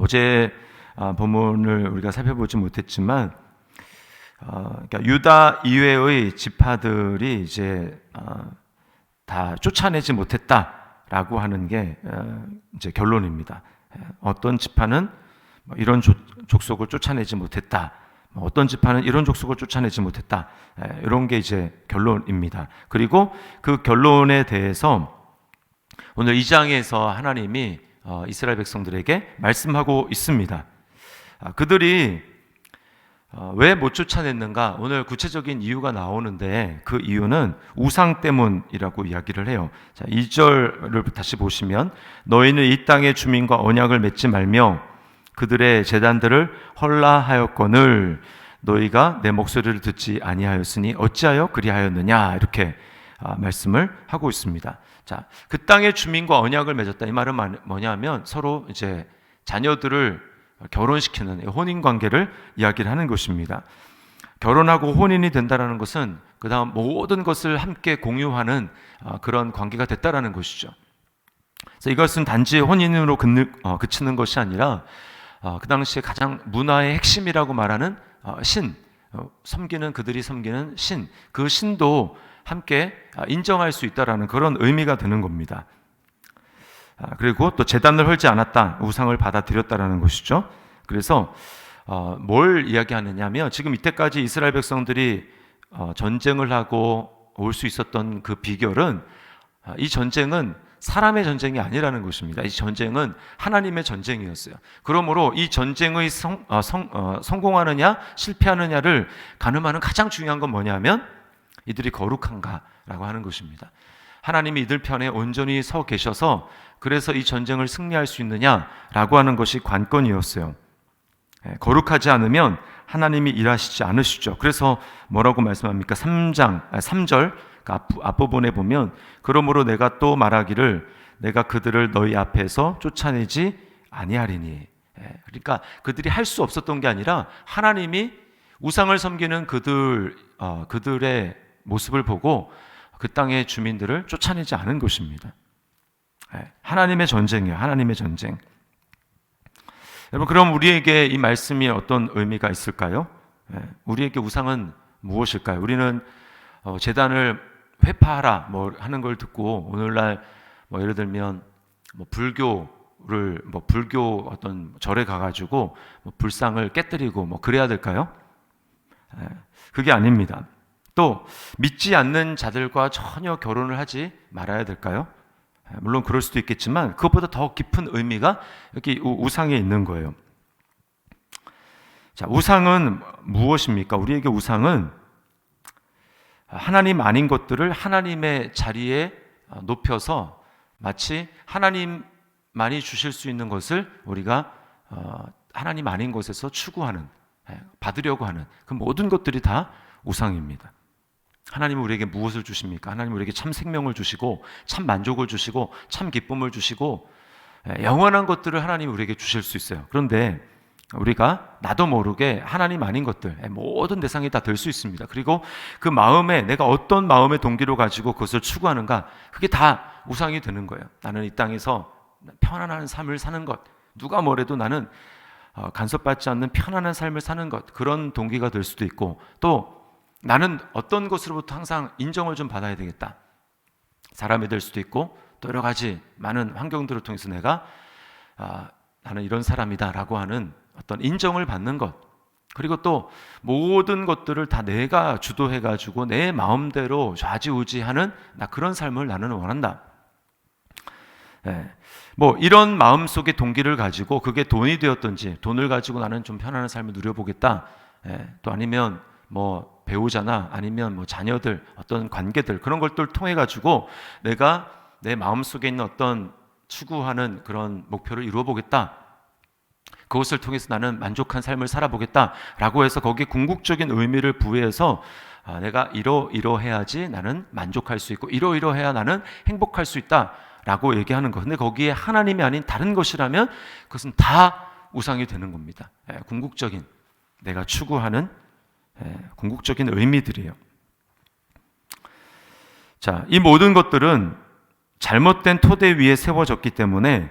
어제 본문을 우리가 살펴보지 못했지만 그러니까 유다 이외의 지파들이 이제 다 쫓아내지 못했다라고 하는 게 이제 결론입니다. 어떤 지파는 이런 족속을 쫓아내지 못했다. 어떤 지파는 이런 족속을 쫓아내지 못했다. 이런 게 이제 결론입니다. 그리고 그 결론에 대해서 오늘 2장에서 하나님이 이스라엘 백성들에게 말씀하고 있습니다. 그들이 왜 못 쫓아냈는가? 오늘 구체적인 이유가 나오는데 그 이유는 우상 때문이라고 이야기를 해요. 자, 2절을 다시 보시면 너희는 이 땅의 주민과 언약을 맺지 말며 그들의 제단들을 헐라하였거늘 너희가 내 목소리를 듣지 아니하였으니 어찌하여 그리하였느냐 이렇게 말씀을 하고 있습니다. 자, 그 땅의 주민과 언약을 맺었다. 이 말은 뭐냐면 서로 이제 자녀들을 결혼시키는 혼인 관계를 이야기를 하는 것입니다. 결혼하고 혼인이 된다는 것은 그 다음 모든 것을 함께 공유하는 그런 관계가 됐다라는 것이죠. 그래서 이것은 단지 혼인으로 그치는 것이 아니라 그 당시에 가장 문화의 핵심이라고 말하는 섬기는 그들이 섬기는 신, 그 신도 함께 인정할 수 있다라는 그런 의미가 되는 겁니다. 그리고 또 제단을 헐지 않았다, 우상을 받아들였다라는 것이죠. 그래서 뭘 이야기하느냐면 지금 이때까지 이스라엘 백성들이 전쟁을 하고 올 수 있었던 그 비결은 이 전쟁은 사람의 전쟁이 아니라는 것입니다. 이 전쟁은 하나님의 전쟁이었어요. 그러므로 이 전쟁의 성공하느냐 실패하느냐를 가늠하는 가장 중요한 건 뭐냐면 이들이 거룩한가라고 하는 것입니다. 하나님이 이들 편에 온전히 서 계셔서 그래서 이 전쟁을 승리할 수 있느냐라고 하는 것이 관건이었어요. 거룩하지 않으면 하나님이 일하시지 않으시죠. 그래서 뭐라고 말씀합니까? 3절 앞부분에 보면 그러므로 내가 또 말하기를 내가 그들을 너희 앞에서 쫓아내지 아니하리니. 그러니까 그들이 할 수 없었던 게 아니라 하나님이 우상을 섬기는 그들의 모습을 보고 그 땅의 주민들을 쫓아내지 않은 것입니다. 하나님의 전쟁이에요. 하나님의 전쟁. 여러분, 그럼 우리에게 이 말씀이 어떤 의미가 있을까요? 우리에게 우상은 무엇일까요? 우리는 제단을 회파하라 하는 걸 듣고 오늘날 예를 들면 불교 어떤 절에 가가지고 불상을 깨뜨리고 그래야 될까요? 그게 아닙니다. 또 믿지 않는 자들과 전혀 결혼을 하지 말아야 될까요? 물론 그럴 수도 있겠지만 그것보다 더 깊은 의미가 여기 우상에 있는 거예요. 자, 우상은 무엇입니까? 우리에게 우상은 하나님 아닌 것들을 하나님의 자리에 높여서 마치 하나님만이 주실 수 있는 것을 우리가 하나님 아닌 것에서 추구하는, 받으려고 하는 그 모든 것들이 다 우상입니다. 하나님은 우리에게 무엇을 주십니까? 하나님은 우리에게 참 생명을 주시고 참 만족을 주시고 참 기쁨을 주시고 영원한 것들을 하나님이 우리에게 주실 수 있어요. 그런데 우리가 나도 모르게 하나님 아닌 것들, 모든 대상이 다 될 수 있습니다. 그리고 그 마음에 내가 어떤 마음의 동기로 가지고 그것을 추구하는가, 그게 다 우상이 되는 거예요. 나는 이 땅에서 편안한 삶을 사는 것, 누가 뭐래도 나는 간섭받지 않는 편안한 삶을 사는 것, 그런 동기가 될 수도 있고, 또 나는 어떤 것으로부터 항상 인정을 좀 받아야 되겠다, 사람이 될 수도 있고, 또 여러 가지 많은 환경들을 통해서 내가 나는 이런 사람이다 라고 하는 어떤 인정을 받는 것, 그리고 또 모든 것들을 다 내가 주도해가지고 내 마음대로 좌지우지하는 그런 삶을 나는 원한다. 이런 마음속의 동기를 가지고 그게 돈이 되었든지, 돈을 가지고 나는 좀 편안한 삶을 누려보겠다, 또 아니면 배우자나 아니면 자녀들, 어떤 관계들, 그런 것들 통해 가지고 내가 내 마음속에 있는 어떤 추구하는 그런 목표를 이루어보겠다, 그것을 통해서 나는 만족한 삶을 살아보겠다라고 해서 거기에 궁극적인 의미를 부여해서 내가 이러해야지 나는 만족할 수 있고 이러해야 나는 행복할 수 있다라고 얘기하는 것. 근데 거기에 하나님이 아닌 다른 것이라면 그것은 다 우상이 되는 겁니다. 궁극적인 내가 추구하는 궁극적인 의미들이에요. 자, 이 모든 것들은 잘못된 토대 위에 세워졌기 때문에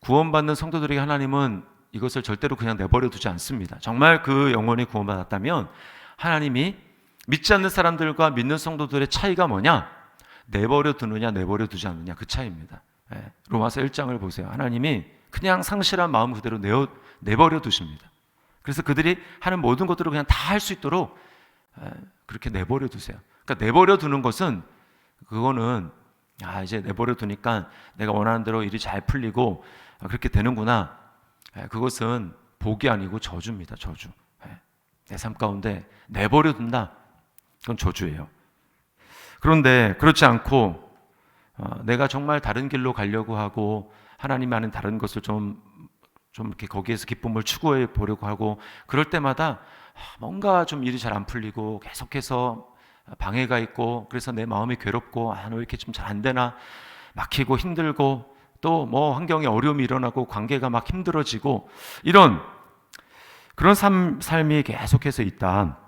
구원받는 성도들에게 하나님은 이것을 절대로 그냥 내버려 두지 않습니다. 정말 그 영혼이 구원받았다면 하나님이 믿지 않는 사람들과 믿는 성도들의 차이가 뭐냐? 내버려 두느냐 내버려 두지 않느냐, 그 차이입니다. 로마서 1장을 보세요. 하나님이 그냥 상실한 마음 그대로 내버려 두십니다. 그래서 그들이 하는 모든 것들을 그냥 다 할 수 있도록 그렇게 내버려 두세요. 그러니까 내버려 두는 것은, 그거는 이제 내버려 두니까 내가 원하는 대로 일이 잘 풀리고 그렇게 되는구나. 그것은 복이 아니고 저주입니다. 저주. 내 삶 가운데 내버려 둔다, 그건 저주예요. 그런데 그렇지 않고 내가 정말 다른 길로 가려고 하고 하나님 아는 다른 것을 좀 이렇게 거기에서 기쁨을 추구해 보려고 하고, 그럴 때마다 뭔가 좀 일이 잘 안 풀리고 계속해서 방해가 있고, 그래서 내 마음이 괴롭고 왜 이렇게 좀 잘 안 되나, 막히고 힘들고, 또 뭐 환경에 어려움이 일어나고 관계가 막 힘들어지고, 그런 삶이 계속해서 있다.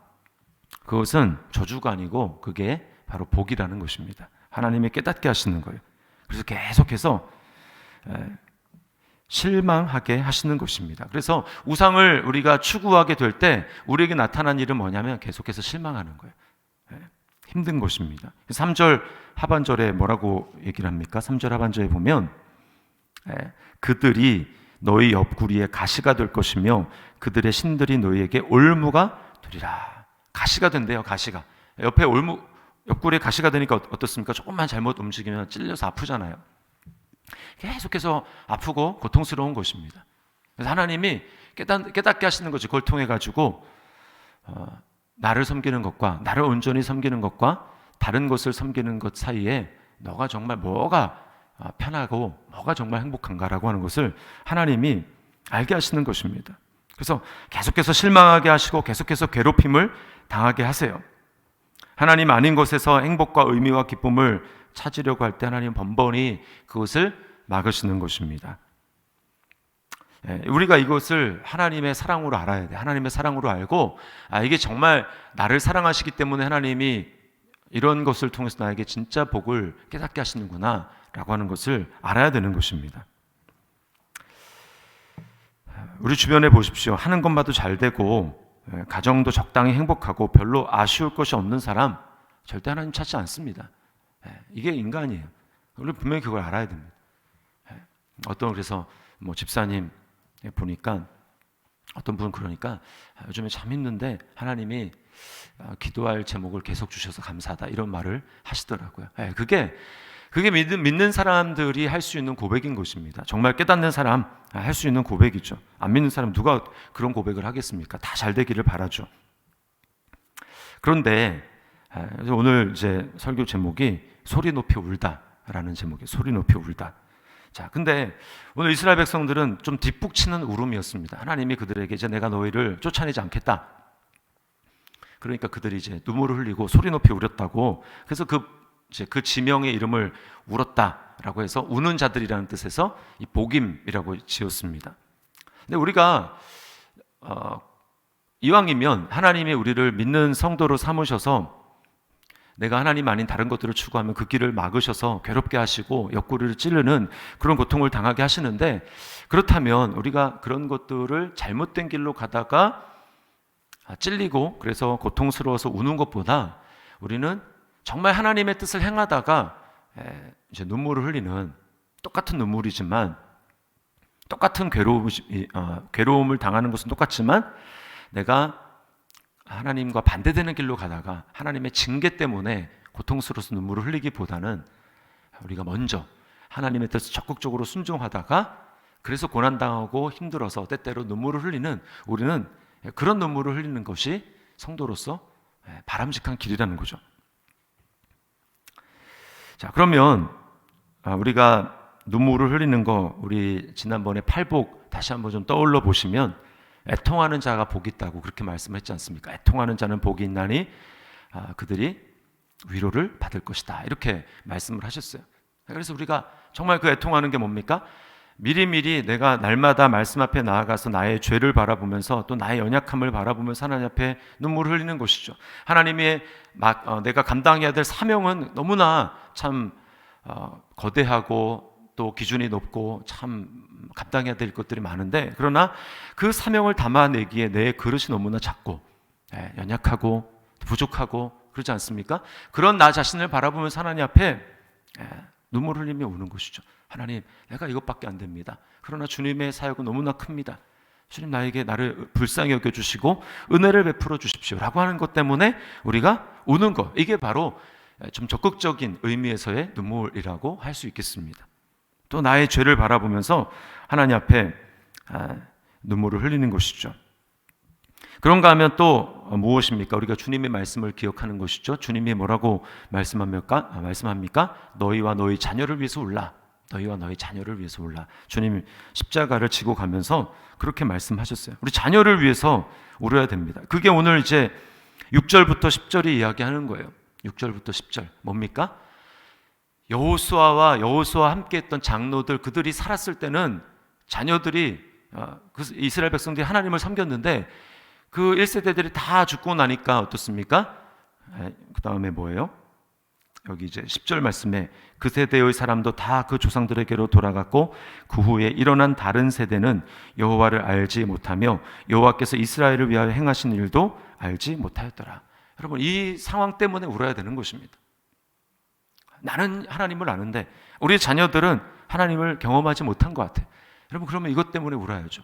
그것은 저주가 아니고 그게 바로 복이라는 것입니다. 하나님이 깨닫게 하시는 거예요. 그래서 계속해서 실망하게 하시는 것입니다. 그래서 우상을 우리가 추구하게 될 때 우리에게 나타난 일은 뭐냐면 계속해서 실망하는 거예요. 힘든 것입니다. 3절 하반절에 뭐라고 얘기를 합니까? 3절 하반절에 보면 그들이 너희 옆구리에 가시가 될 것이며 그들의 신들이 너희에게 올무가 되리라. 가시가 된대요. 가시가. 옆에 옆구리에 가시가 되니까 어떻습니까? 조금만 잘못 움직이면 찔려서 아프잖아요. 계속해서 아프고 고통스러운 것입니다. 그래서 하나님이 깨닫게 하시는 거지. 그걸 통해 가지고 나를 섬기는 것과 나를 온전히 섬기는 것과 다른 것을 섬기는 것 사이에 너가 정말 뭐가 편하고 뭐가 정말 행복한가라고 하는 것을 하나님이 알게 하시는 것입니다. 그래서 계속해서 실망하게 하시고 계속해서 괴롭힘을 당하게 하세요. 하나님 아닌 것에서 행복과 의미와 기쁨을 찾으려고 할 때 하나님은 번번이 그것을 막으시는 것입니다. 우리가 이것을 하나님의 사랑으로 알아야 돼. 하나님의 사랑으로 알고 이게 정말 나를 사랑하시기 때문에 하나님이 이런 것을 통해서 나에게 진짜 복을 깨닫게 하시는구나 라고 하는 것을 알아야 되는 것입니다. 우리 주변에 보십시오. 하는 것마도 잘 되고 가정도 적당히 행복하고 별로 아쉬울 것이 없는 사람 절대 하나님 찾지 않습니다. 이게 인간이에요. 우리 분명히 그걸 알아야 됩니다. 그래서 집사님 보니까 어떤 분은 그러니까 요즘에 참 힘든데 하나님이 기도할 제목을 계속 주셔서 감사하다, 이런 말을 하시더라고요. 그게 믿는 사람들이 할 수 있는 고백인 것입니다. 정말 깨닫는 사람 할 수 있는 고백이죠. 안 믿는 사람 누가 그런 고백을 하겠습니까? 다 잘 되기를 바라죠. 그런데 오늘 이제 설교 제목이 소리 높이 울다라는 제목이에요. 소리 높이 울다. 자, 근데 오늘 이스라엘 백성들은 좀 뒷북치는 울음이었습니다. 하나님이 그들에게 이제 내가 너희를 쫓아내지 않겠다. 그러니까 그들이 이제 눈물을 흘리고 소리 높이 울었다고. 그래서 그 지명의 이름을 울었다라고 해서 우는 자들이라는 뜻에서 이 복임이라고 지었습니다. 근데 우리가 이왕이면 하나님이 우리를 믿는 성도로 삼으셔서 내가 하나님 아닌 다른 것들을 추구하면 그 길을 막으셔서 괴롭게 하시고 옆구리를 찌르는 그런 고통을 당하게 하시는데, 그렇다면 우리가 그런 것들을 잘못된 길로 가다가 찔리고 그래서 고통스러워서 우는 것보다 우리는 정말 하나님의 뜻을 행하다가 이제 눈물을 흘리는, 똑같은 눈물이지만 똑같은 괴로움을 당하는 것은 똑같지만 내가 하나님과 반대되는 길로 가다가 하나님의 징계 때문에 고통스러워서 눈물을 흘리기보다는 우리가 먼저 하나님의 뜻을 적극적으로 순종하다가 그래서 고난당하고 힘들어서 때때로 눈물을 흘리는, 우리는 그런 눈물을 흘리는 것이 성도로서 바람직한 길이라는 거죠. 자, 그러면 우리가 눈물을 흘리는 거, 우리 지난번에 팔복 다시 한번 좀 떠올려 보시면 애통하는 자가 복이 있다고 그렇게 말씀했지 않습니까? 애통하는 자는 복이 있나니 그들이 위로를 받을 것이다, 이렇게 말씀을 하셨어요. 그래서 우리가 정말 그 애통하는 게 뭡니까? 미리미리 내가 날마다 말씀 앞에 나아가서 나의 죄를 바라보면서 또 나의 연약함을 바라보면서 하나님 앞에 눈물을 흘리는 것이죠. 하나님의 내가 감당해야 될 사명은 너무나 참 거대하고 또 기준이 높고 참 감당해야 될 것들이 많은데, 그러나 그 사명을 담아내기에 내 그릇이 너무나 작고 연약하고 부족하고 그러지 않습니까? 그런 나 자신을 바라보면서 하나님 앞에 눈물 흘리며 우는 것이죠. 하나님, 내가 이것밖에 안 됩니다. 그러나 주님의 사역은 너무나 큽니다. 주님, 나를 불쌍히 여겨주시고 은혜를 베풀어 주십시오 라고 하는 것 때문에 우리가 우는 것, 이게 바로 좀 적극적인 의미에서의 눈물이라고 할 수 있겠습니다. 또 나의 죄를 바라보면서 하나님 앞에 눈물을 흘리는 것이죠. 그런가 하면 또 무엇입니까? 우리가 주님의 말씀을 기억하는 것이죠. 주님이 뭐라고 말씀합니까? 너희와 너희 자녀를 위해서 울라. 너희와 너희 자녀를 위해서 울라. 주님 십자가를 지고 가면서 그렇게 말씀하셨어요. 우리 자녀를 위해서 울어야 됩니다. 그게 오늘 이제 6절부터 10절이 이야기하는 거예요. 6절부터 10절 뭡니까? 여호수아와 함께 했던 장로들, 그들이 살았을 때는 자녀들이 이스라엘 백성들이 하나님을 섬겼는데 그 1세대들이 다 죽고 나니까 어떻습니까? 그 다음에 뭐예요? 여기 이제 10절 말씀에 그 세대의 사람도 다 그 조상들에게로 돌아갔고 그 후에 일어난 다른 세대는 여호와를 알지 못하며 여호와께서 이스라엘을 위하여 행하신 일도 알지 못하였더라. 여러분, 이 상황 때문에 울어야 되는 것입니다. 나는 하나님을 아는데 우리 자녀들은 하나님을 경험하지 못한 것 같아. 여러분, 그러면 이것 때문에 울어야죠.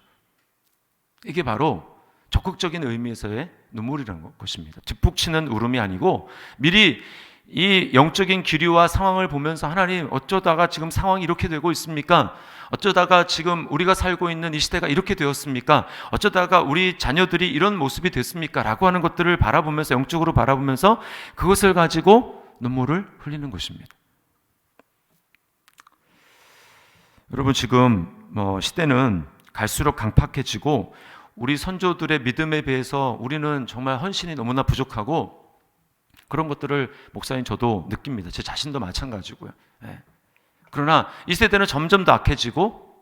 이게 바로 적극적인 의미에서의 눈물이라는 것입니다. 뒷북치는 울음이 아니고 미리 이 영적인 기류와 상황을 보면서 하나님, 어쩌다가 지금 상황이 이렇게 되고 있습니까? 어쩌다가 지금 우리가 살고 있는 이 시대가 이렇게 되었습니까? 어쩌다가 우리 자녀들이 이런 모습이 됐습니까? 라고 하는 것들을 바라보면서, 영적으로 바라보면서 그것을 가지고 눈물을 흘리는 것입니다. 여러분, 지금 시대는 갈수록 강팍해지고 우리 선조들의 믿음에 비해서 우리는 정말 헌신이 너무나 부족하고 그런 것들을 목사님 저도 느낍니다. 제 자신도 마찬가지고요. 그러나 이 세대는 점점 더 악해지고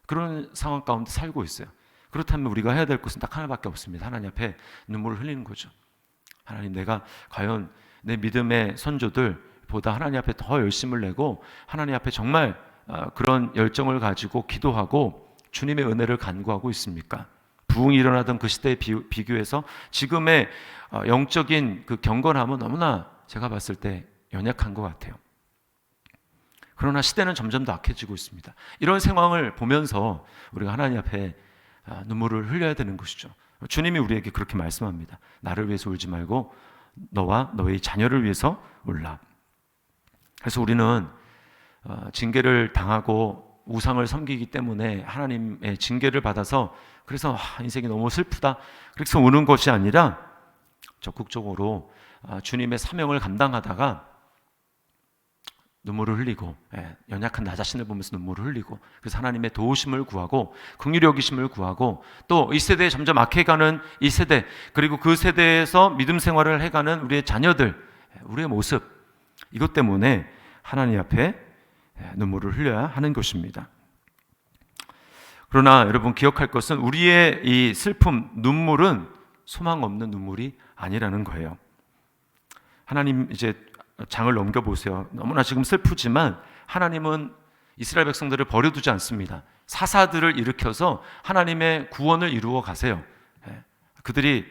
그런 상황 가운데 살고 있어요. 그렇다면 우리가 해야 될 것은 딱 하나밖에 없습니다. 하나님 앞에 눈물을 흘리는 거죠. 하나님, 내가 과연 내 믿음의 선조들보다 하나님 앞에 더 열심을 내고 하나님 앞에 정말 그런 열정을 가지고 기도하고 주님의 은혜를 간구하고 있습니까? 부흥이 일어나던 그 시대에 비교해서 지금의 영적인 그 경건함은 너무나 제가 봤을 때 연약한 것 같아요. 그러나 시대는 점점 더 악해지고 있습니다. 이런 상황을 보면서 우리가 하나님 앞에 눈물을 흘려야 되는 것이죠. 주님이 우리에게 그렇게 말씀합니다. 나를 위해서 울지 말고 너와 너의 자녀를 위해서 울라. 그래서 우리는 징계를 당하고 우상을 섬기기 때문에 하나님의 징계를 받아서 그래서 인생이 너무 슬프다, 그래서 우는 것이 아니라 적극적으로 주님의 사명을 감당하다가 눈물을 흘리고 연약한 나 자신을 보면서 눈물을 흘리고 그래서 하나님의 도우심을 구하고 긍휼히 여기심을 구하고 또 이 세대에 점점 악해가는 이 세대, 그리고 그 세대에서 믿음 생활을 해가는 우리의 자녀들, 우리의 모습, 이것 때문에 하나님 앞에 눈물을 흘려야 하는 것입니다. 그러나 여러분, 기억할 것은 우리의 이 슬픔, 눈물은 소망 없는 눈물이 아니라는 거예요. 하나님, 이제 장을 넘겨보세요. 너무나 지금 슬프지만 하나님은 이스라엘 백성들을 버려두지 않습니다. 사사들을 일으켜서 하나님의 구원을 이루어 가세요. 그들이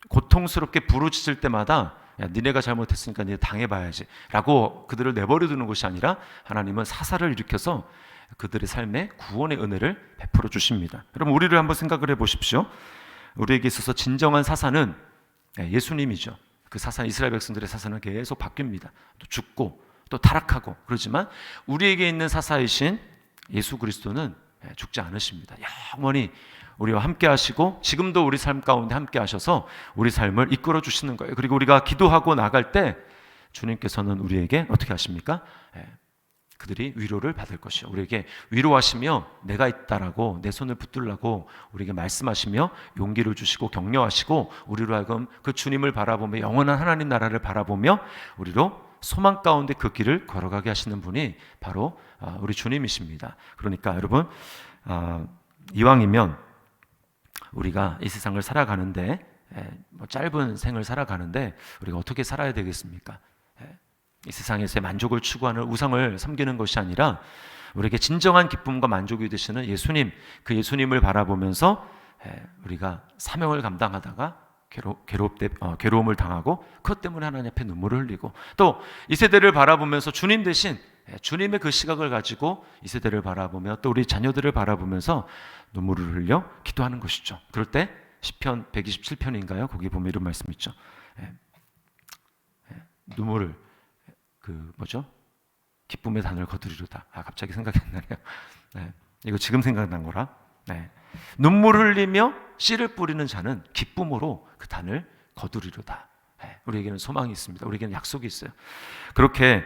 고통스럽게 부르짖을 때마다 야, 니네가 잘못했으니까 니네 당해봐야지 라고 그들을 내버려두는 것이 아니라 하나님은 사사를 일으켜서 그들의 삶에 구원의 은혜를 베풀어 주십니다. 여러분, 우리를 한번 생각을 해보십시오. 우리에게 있어서 진정한 사사는 예수님이죠. 그 사사, 이스라엘 백성들의 사사는 계속 바뀝니다. 또 죽고 또 타락하고 그러지만 우리에게 있는 사사이신 예수 그리스도는 죽지 않으십니다. 영원히 우리와 함께 하시고 지금도 우리 삶 가운데 함께 하셔서 우리 삶을 이끌어 주시는 거예요. 그리고 우리가 기도하고 나갈 때 주님께서는 우리에게 어떻게 하십니까? 그들이 위로를 받을 것이요, 우리에게 위로하시며 내가 있다라고 내 손을 붙들라고 우리에게 말씀하시며 용기를 주시고 격려하시고 우리로 하여금 그 주님을 바라보며 영원한 하나님 나라를 바라보며 우리로 소망 가운데 그 길을 걸어가게 하시는 분이 바로 우리 주님이십니다. 그러니까 여러분, 이왕이면 우리가 이 세상을 살아가는데 짧은 생을 살아가는데 우리가 어떻게 살아야 되겠습니까? 이 세상에서의 만족을 추구하는 우상을 섬기는 것이 아니라 우리에게 진정한 기쁨과 만족이 되시는 예수님, 그 예수님을 바라보면서 우리가 사명을 감당하다가 괴로움을 당하고 그것 때문에 하나님 앞에 눈물을 흘리고, 또 이 세대를 바라보면서 주님 대신 주님의 그 시각을 가지고 이 세대를 바라보며 또 우리 자녀들을 바라보면서 눈물을 흘려 기도하는 것이죠. 그럴 때 시편 127편인가요? 거기 보면 이런 말씀 있죠. 눈물을 기쁨의 단을 거두리로다. 갑자기 생각이 안 나네요. 이거 지금 생각난 거라. 눈물을 흘리며 씨를 뿌리는 자는 기쁨으로 그 단을 거두리로다. 우리에게는 소망이 있습니다. 우리에게는 약속이 있어요. 그렇게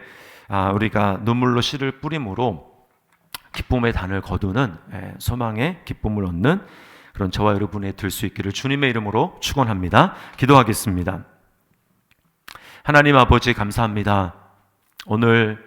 우리가 눈물로 씨를 뿌림으로 기쁨의 단을 거두는 소망의 기쁨을 얻는 그런 저와 여러분이 될 수 있기를 주님의 이름으로 축원합니다. 기도하겠습니다. 하나님 아버지 감사합니다. 오늘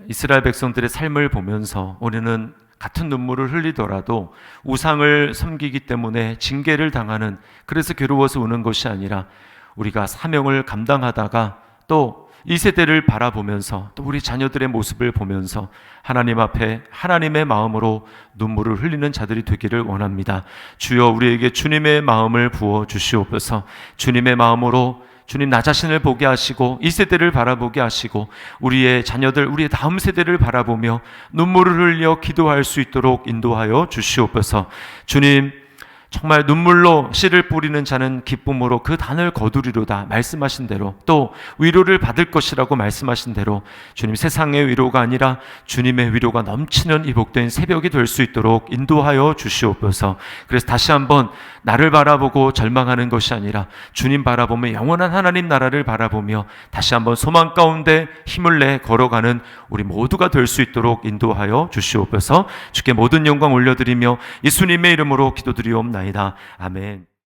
이스라엘 백성들의 삶을 보면서 우리는 같은 눈물을 흘리더라도 우상을 섬기기 때문에 징계를 당하는, 그래서 괴로워서 우는 것이 아니라 우리가 사명을 감당하다가 또 이 세대를 바라보면서 또 우리 자녀들의 모습을 보면서 하나님 앞에 하나님의 마음으로 눈물을 흘리는 자들이 되기를 원합니다. 주여 우리에게 주님의 마음을 부어 주시옵소서. 주님의 마음으로 주님 나 자신을 보게 하시고 이 세대를 바라보게 하시고 우리의 자녀들, 우리의 다음 세대를 바라보며 눈물을 흘려 기도할 수 있도록 인도하여 주시옵소서. 주님, 정말 눈물로 씨를 뿌리는 자는 기쁨으로 그 단을 거두리로다 말씀하신 대로, 또 위로를 받을 것이라고 말씀하신 대로 주님, 세상의 위로가 아니라 주님의 위로가 넘치는 이 복된 새벽이 될 수 있도록 인도하여 주시옵소서. 그래서 다시 한번 나를 바라보고 절망하는 것이 아니라 주님 바라보며 영원한 하나님 나라를 바라보며 다시 한번 소망 가운데 힘을 내 걸어가는 우리 모두가 될 수 있도록 인도하여 주시옵소서. 주께 모든 영광 올려드리며 예수님의 이름으로 기도드리옵나이다. 아멘.